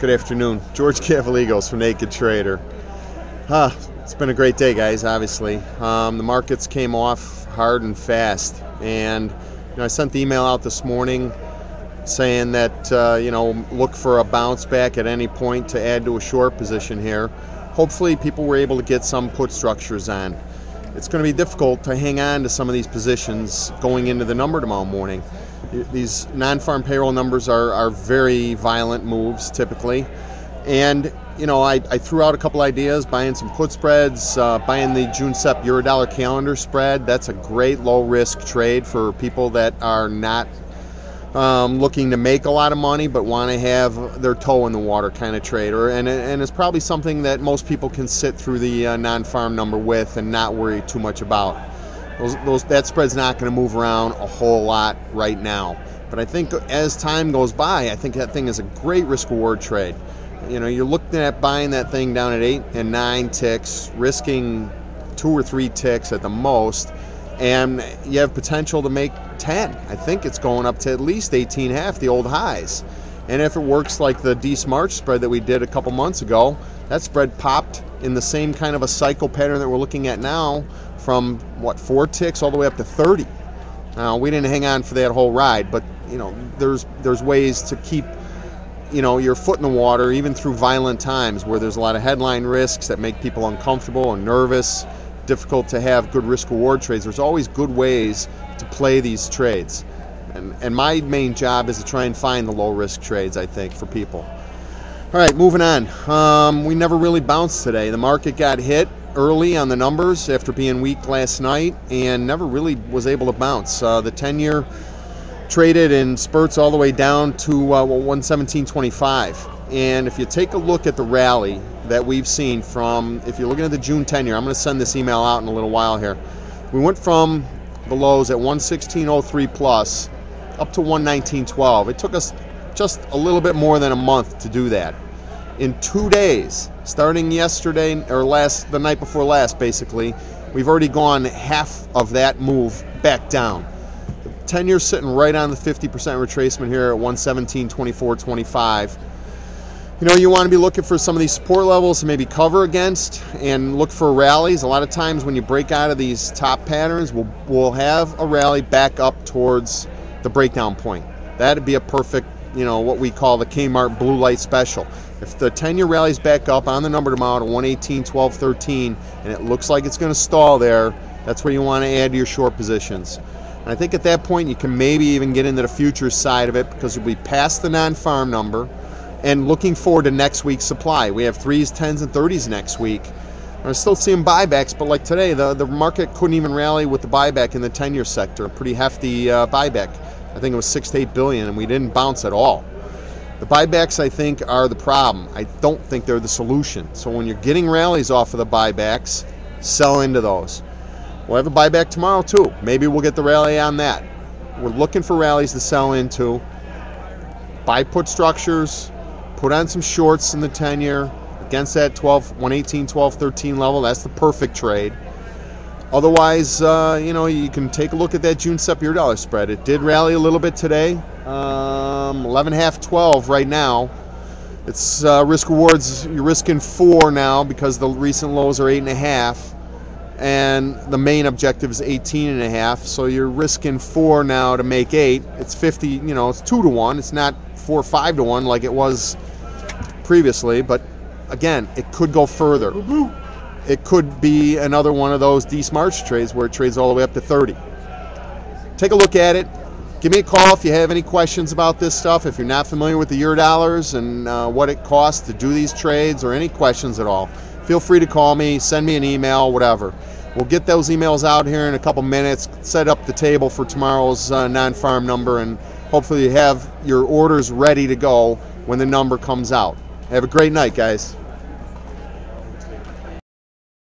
Good afternoon. George Cavaligos from Naked Trader. It's been a great day, guys, obviously. The markets came off hard and fast. And I sent the email out this morning saying that, look for a bounce back at any point to add to a short position here. Hopefully people were able to get some put structures on. It's going to be difficult to hang on to some of these positions going into the number tomorrow morning. These non-farm payroll numbers are very violent moves typically. And, I threw out a couple ideas, buying some put spreads, buying the June SEP Eurodollar calendar spread. That's a great low-risk trade for people that are not looking to make a lot of money but want to have their toe in the water kind of trade. And it's probably something that most people can sit through the non-farm number with and not worry too much about. That spread's not going to move around a whole lot right now. But I think as time goes by, I think that thing is a great risk-reward trade. You're looking at buying that thing down at 8 and 9 ticks, risking 2 or 3 ticks at the most, and you have potential to make 10. I think it's going up to at least 18.5, the old highs. And if it works like the D-Smart spread that we did a couple months ago, that spread popped in the same kind of a cycle pattern that we're looking at now from, 4 ticks all the way up to 30. Now, we didn't hang on for that whole ride, but, there's ways to keep your foot in the water even through violent times where there's a lot of headline risks that make people uncomfortable and nervous, difficult to have good risk-reward trades. There's always good ways to play these trades. And my main job is to try and find the low-risk trades, I think, for people. All right, moving on. We never really bounced today. The market got hit early on the numbers after being weak last night and never really was able to bounce. The 10-year traded in spurts all the way down to 117.25. And if you take a look at the rally that we've seen from, if you're looking at the June 10-year, I'm going to send this email out in a little while here. We went from the lows at 116.03 plus up to 119.12. It took us just a little bit more than a month to do that. In 2 days, starting yesterday or the night before last, basically, we've already gone half of that move back down. 10-year sitting right on the 50% retracement here at 117.24.25. You want to be looking for some of these support levels to maybe cover against and look for rallies. A lot of times when you break out of these top patterns, we'll have a rally back up towards the breakdown point. That'd be a perfect, what we call the Kmart blue light special. If the 10-year rallies back up on the number tomorrow to 118.12.13 and it looks like it's going to stall there, that's where you want to add to your short positions. And I think at that point you can maybe even get into the futures side of it because we'll be past the non-farm number and looking forward to next week's supply. We have 3s, 10s, and 30s next week. I'm still seeing buybacks, but like today, the market couldn't even rally with the buyback in the 10-year sector. A pretty hefty buyback. I think it was 6 to 8 billion, and we didn't bounce at all. The buybacks, I think, are the problem. I don't think they're the solution. So when you're getting rallies off of the buybacks, sell into those. We'll have a buyback tomorrow, too. Maybe we'll get the rally on that. We're looking for rallies to sell into. Buy put structures. Put on some shorts in the 10-year against that 118.12.13 level. That's the perfect trade. Otherwise, you can take a look at that June SEP Eurodollar spread. It did rally a little bit today. 11.5, 12 right now. It's risk rewards. You're risking 4 now because the recent lows are 8.5. And the main objective is 18.5. So you're risking 4 now to make 8. It's 50, it's 2 to 1. It's not 4 or 5 to 1 like it was previously, but again, it could go further. It could be another one of those D-Smart trades where it trades all the way up to 30. Take a look at it. Give me a call if you have any questions about this stuff. If you're not familiar with the Eurodollars and what it costs to do these trades or any questions at all, feel free to call me, send me an email, whatever. We'll get those emails out here in a couple minutes, set up the table for tomorrow's non-farm number, and hopefully you have your orders ready to go when the number comes out. Have a great night, guys.